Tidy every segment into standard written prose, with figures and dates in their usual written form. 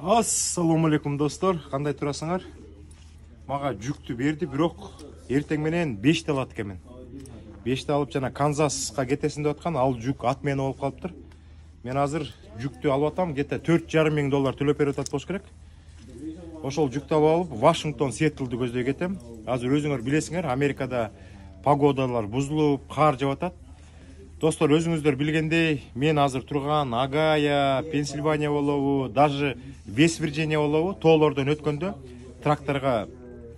Ассаламу алейкум достор, кандай турасыңар? Мага жүктү берди, бирок эртең менен 5 алат экенмин. 5 алып жана Канзаска кетесин деп аткан, ал жүк отмена болуп калыптыр. Мен азыр жүктү алып атам, где-то $4,500 төлөп берип атат болуш керек. Ошол жүктү алып Вашингтон, Сиэтлди көздөй кетем. Азыр өзүңөр билесиңер, Америкада погодалар бузулуп, кар жаап атат. Достор, өзүңүздөр билгендей, мен азыр турган Огайо, Пенсильвания болобу, даже Вест Вирджиния болобу, тоолордон өткөндө тракторго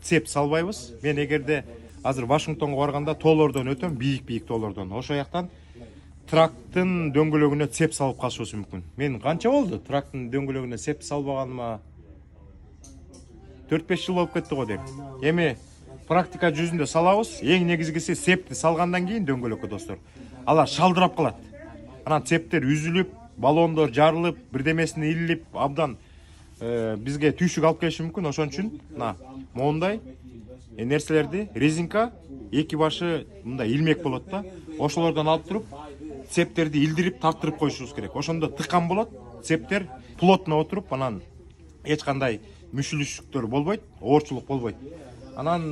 цеп салбайбыз. Мен эгерде азыр Вашингтонго барганда тоолордон өтөм, бийик тоолордон. Ошол жактан трактын дөңгөлөгүнө цеп салып калышыбыз мүмкүн. Мен канча болду трактын дөңгөлөгүнө цеп салбаганыма? 4-5 жыл болуп кетти го дейм. Эми практика жүзүндө салабыз. Эң негизгиси цепти салгандан кийин дөңгөлөккө достор. Алар шалдырап калат. Анан цептер үзүлүп, баллондор жарылып, бирдемесине илип, абдан бизге түйшүк алып келиши мүмкүн. Ошон үчүн мына моундай нерселерди, резинка эки башы мындай илмек болот да. Ошолордон алып туруп, цептерди илдирип, тартырып коюшубуз керек. Ошондо тыкан болот, цептер плотно отуруп, анан эч кандай мүшүлүшүктөр болбойт, оорчулук болбойт. Анан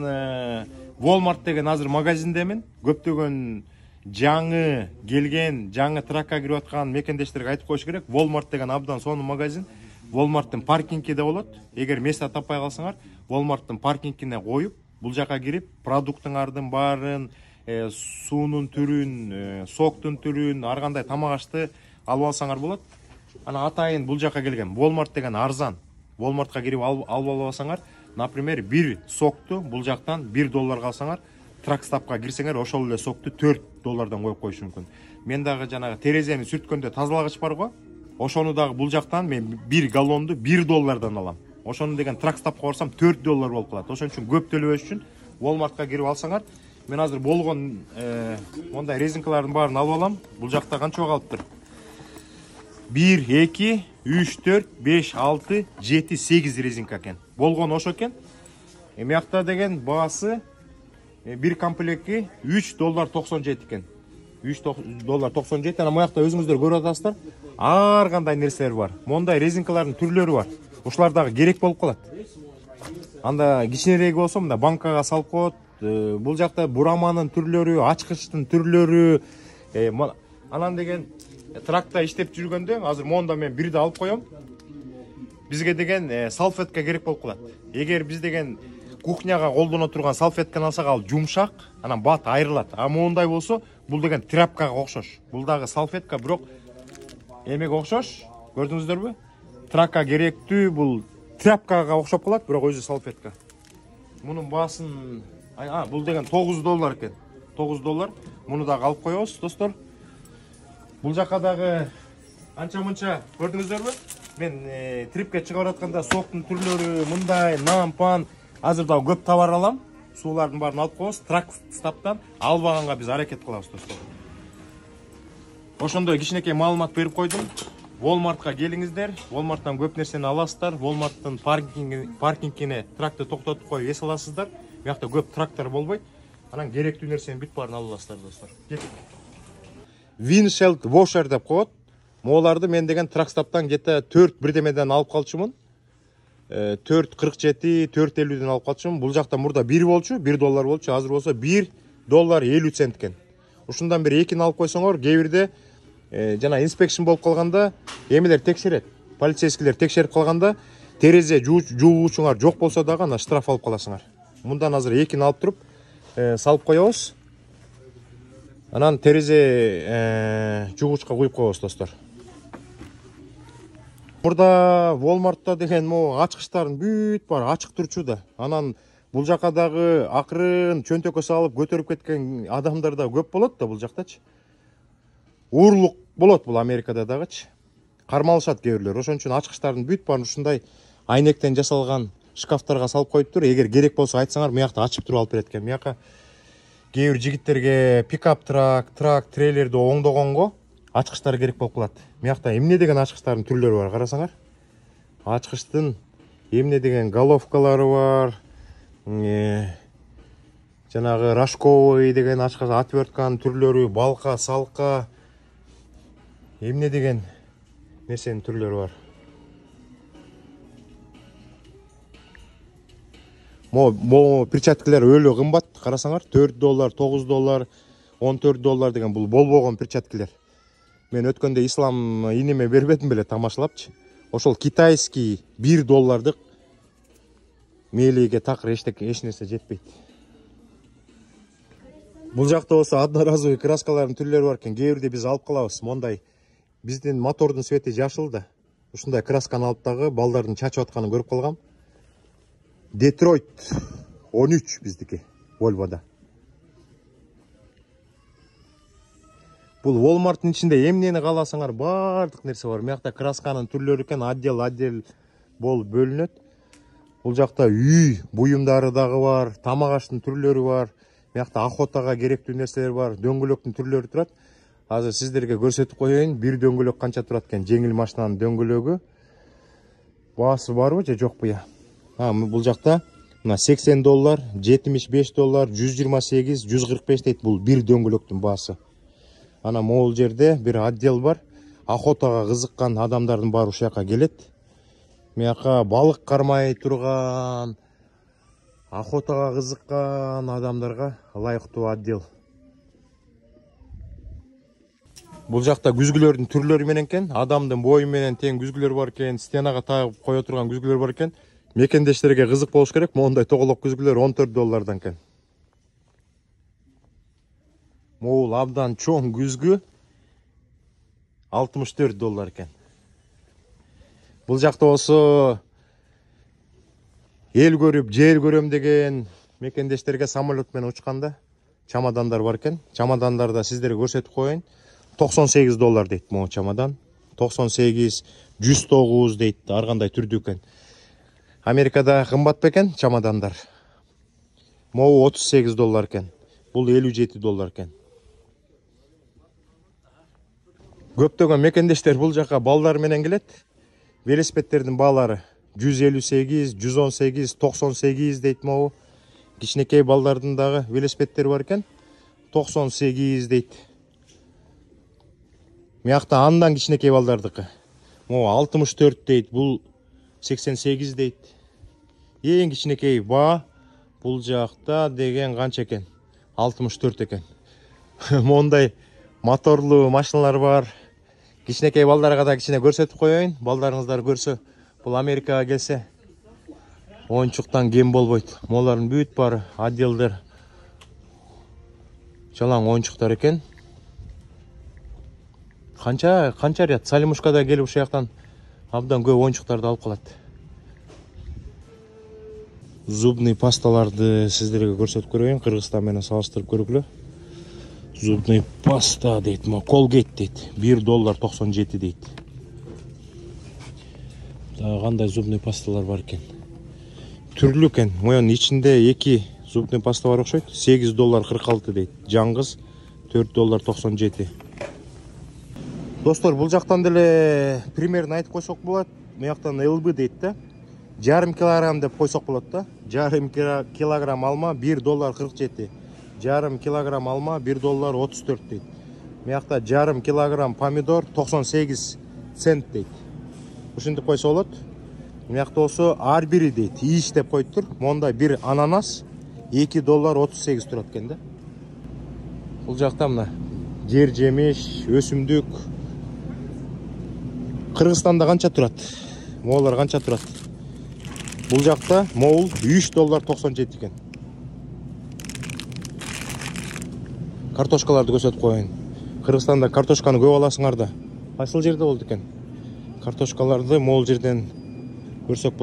Walmart деген азыр магазиндемин. Көптөгөн жаңы келген, жаңы тракка кирип аткан мекендештерге айтып коюш керек. Walmart деген абдан сонун магазин. Walmarttын паркинги да болот. Эгер место таппай калсаңар, Walmarttын паркингине коюп, бул жака кирип, продуктуңардын баарын, суунун түрүн, соктун түрүн, ар кандай тамак ашты алып алсаңар болот. Анан атайын бул жака келген. Walmart деген арзан. Walmartка кирип алып алсаңар, например, бир сокту бул жактан $1 алсаңар, тракстапка кирсеңер, ошол эле сокту $4 коюп коюш мүмкүн. Мен дагы жанагы терезени сүрткөндө тазалагыч бар го, ошону дагы бул жактан мен 1 галлонду $1 алам. Ошону деген тракстапка барсам $4 болуп калат. Ошон үчүн көп төлөбөш үчүн Walmartка кирип алсаңар, мен азыр болгон мондай резинкалардын баарын алып алам. Бул жакта канча калыптыр? 1, 2, 3, 4, 5, 6, 7, 8 резинка экен. Болгон ошо экен. Эмиякта деген баасы bir комплекти $3.97 экен. $3.97. Анан муякта өзүңүздөр көрүп атасыздар. Ар кандай нерселер бар. Мондай резинкалардын түрлөрү бар. Ушулар дагы керек болуп калат. Анда кичинереги болсо мында банкага салып коет. Бул жакта бураманын түрлөрү, ачкычтын түрлөрү, анан деген тракта иштеп жүргөндө азыр монда мен бирди алып коем. Бизге деген салфетка керек болуп калат. Эгер биз деген кухняга колдоно турган салфетканы алсак, ал жумшак, анан бат айрылат. А мондай болсо, бул деген тряпкага окшош. Бул дагы салфетка, бирок эмеге окшош. Көрдүңүздөрбү? Тракка керектүү, бул тряпкага окшоп калат, бирок өзү салфетка. Мунун баасын, бул деген $9 экен. $9. Муну дагы алып коебуз, достор. Бул жака дагы анча-мынча көрдүңүздөрбү? Мен трипке чыгып атканда соктун түрлөрү, мындай нан-пан, азыр дагы көп товар алам. Суулардын баарын алып коебуз. Тракстаптан албаганга биз аракет кылабыз, достор. Ошондой кичинекей маалымат берип койдум. Walmartка келиңиздер. Walmarttан көп нерсени аласыздар. Walmarttын паркингине тракты токтотуп коюп эс аласыздар. Буякта көп трактор болбойт. Анан керектүү нерсенин бүт баарын алып аласыздар, достор. Windshield washer деп коет. Мооларды мен деген тракстаптан где-то 4 бирдемеден алып калчумун. 4.47, 4.50ден алып калчумун. Бул жакта мурда 1 болчу, $1 болчу. Азыр болсо $1.50 экен. Ушундан бери экини алып койсоңор, кээ бирде жана инспекшн болуп калганда, эмелер текшерет. Полицейскийлер текшерип калганда, терезе жугуучуңар жок болсо дагы ана штраф алып каласыңар. Мындан азыр экини алып туруп салып коебуз. Анан терезе жугучка куюп коебуз, достор. Мурда Walmartта деген мо ачкычтардын бүт бар, ачык турчу да. Анан бул жака дагы акырын чөнтөккө салып көтөрүп кеткен адамдар да көп болот да бул жактачы. Уурлук болот бул Америкада дагычы. Кармалышат кээ бирлер. Ошон үчүн ачкычтардын бүт баарын ушундай айнектен жасалган шкафтарга салып коюптур. Эгер керек болсо айтсаңар, буякта ачып туруп алып берет экен. Буяка кээ бир жигиттерге пикап трак, трейлерди оңдогонго ачкычтар керек болуп калат. Буякта эмне деген ачкычтардын түрлөрү бар, карасаңар. Ачкычтын эмне деген головкалары бар. Жанагы рожковый деген ачкыч, отвертканын түрлөрү, балка, салка. Эмне деген нерсенин түрлөрү бар. Mo перчаткалар өлө кымбат. Карасаңар, $4, $9, $14 деген бул болбогон перчаткалар. Мен өткөндө ислам инеме бербедим беле тамашалапчы. Ошол китайский $1 мелиге такыр эч нерсе жетпейт. Бул жакта болсо одноразовый краскалардын түрлөрү бар экен. Кээ бирде биз алып калабыз. Мондай биздин мотордун свети жашыл да. Ушундай красканы алып дагы балдардын чачып атканын көрүп калгам. Детройт 13 биздики Volvo'da. Бул Walmart'ın ичинде эмнени кааласаңар баардык нерсе бар. Мыякта красканын түрлөрү экен, отдел болуп бөлүнөт. Бул жакта үй буюмдары дагы бар, тамак аштын түрлөрү бар. Мыякта охотага керектүү нерселер бар, дөңгөлөктүн түрлөрү турат. Азыр сиздерге көрсөтүп коеюн, бир дөңгөлөк канча турат экен. Жеңил машинанын дөңгөлөгү. Баасы барбы же жокпу я? Бул жакта мына $80, $75, $128, $145 дейт бул бир дөңгөлөктүн баасы. Ана могул жерде бир отдел бар. Охотага кызыккан адамдардын баары ушул жака келет. Мыяка балык кармай турган, охотага кызыккан адамдарга ылайыктуу отдел. Бул жакта күзгүлөрдүн түрлөрү менен экен. Адамдын бою менен тең күзгүлөр бар экен, стенага тагып кое турган күзгүлөр бар экен. Мекендештерге кызык болуш керек. Мондай тоголок күзгүлөр $14 экен. Могул абдан чоң күзгү $64 экен. Бул жакта болсо эл көрүп, жер көрөм деген мекендештерге самолет менен учканда чамадандар бар экен. Чамадандарда сиздерге көрсөтүп коеюн. $98 дейт могу чамадан. 98, 109 дейт. Ар кандай түрдүү экен. Америкада кымбат бекен чамадандар. Могу $38 экен. Бул $57 экен. Көптөгөн мекендештер бул жака балдар менен келет. Велосипедтердин баалары 158, 118, 98 дейт могу. Кичинекей балдардын дагы велосипедтери бар экен. 98 дейт. Мыякта андан кичинекей балдардыкы. Могу 64 дейт, бул 88 дейт. Эң кичинекей баа бул жакта деген канча экен? 64 экен. Мондай моторлуу машиналар бар. Кичинекей балдарга да кичине көрсөтүп коеюн. Балдарыңыздар көрсө, бул Америкага келсе оюнчуктан кем болбойт. Молардын бүт бары отделдер жалаң оюнчуктар экен. Канча ряд Салимушкада келип ушул жактан абдан көп оюнчуктарды алып калат. Зубный пасталарды сиздерге көрсөтүп көрөйүн. Кыргызстан менен салыштырып көргүлө. Зубный паста дейт, Colgate дейт. $1.97 дейт. Кандай зубный пасталар бар экен. Түрлүү экен. Моюнун ичинде 2 зубный паста бар окшойт. $8.46 дейт. Жаңгыз $4.97. Достор, бул жактан деле примерно айтып койсок болот. Мыяктан LB дейт да. Жарым килограмм деп койсок болот да. Жарым килограмм алма $1.47. Жарым килограмм алма $1.34 дейт. Мыякта жарым килограмм помидор 98 цент дейт. Ушинтип койсо болот. Мыякта болсо ар бири дейт. Иш деп коюптур. Монда бир ананас $2.38 турат экен да. Бул жакта мына жер жемиш, өсүмдүк. Кыргызстанда канча турат? Моолар канча турат? Бул жакта моул $3.97 экен. Картошкаларды көрсөтүп коеюн. Кыргызстанда картошканы көп аласыңар да. Кайсыл жерде болду экен? Картошкаларды могул жерден көрсөк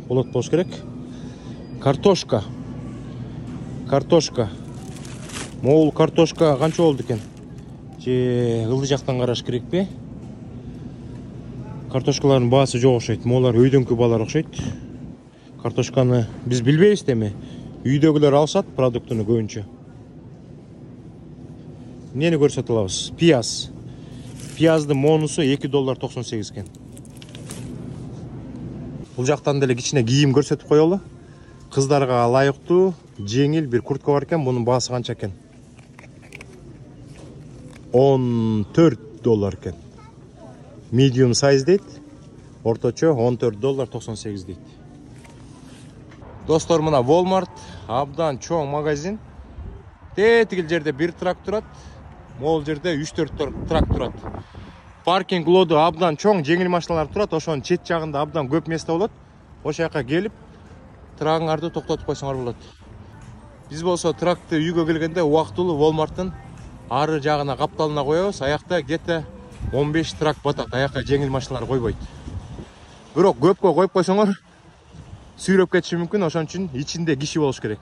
болот болуш керек. Картошка. Могул картошка канча болду экен? Же ылдый жактан караш керекпи? Картошкалардын баасы жок окшойт. Моулар өйдөнкү баалар окшойт. Картошканы биз билбейбиз деми. Үйдөгүлөр алышат продуктуну көбүнчө. Нени көрсөтө алабыз? Пияз. Пияздын монусу $2.98 экен. Бул жактан деле кичине кийим көрсөтүп коелу. Кыздарга ылайыктуу жеңил бир куртка бар экен. Бунун баасы канча экен? $14 экен. Medium size дейт. Орточо $14.98 дейт. Достор, мына Walmart абдан чоң магазин. Тетигил жерде бир трак турат, могул жерде 3-4 трак турат. Паркинг лоду абдан чоң, жеңил машиналар турат, ошонун чет жагында абдан көп место болот. Ошол жака келип, трагыңарды токтотуп койсоңор болот. Биз болсо тракты үйгө келгенде убактылуу Walmart'тын ары жагына капталына коебуз. Аякта где-то 15 трак батат, аякка жеңил машиналар койбойт. Бирок көпкө коюп койсоңор сүйрөп кетиши мүмкүн, ошон үчүн ичинде киши болуш керек.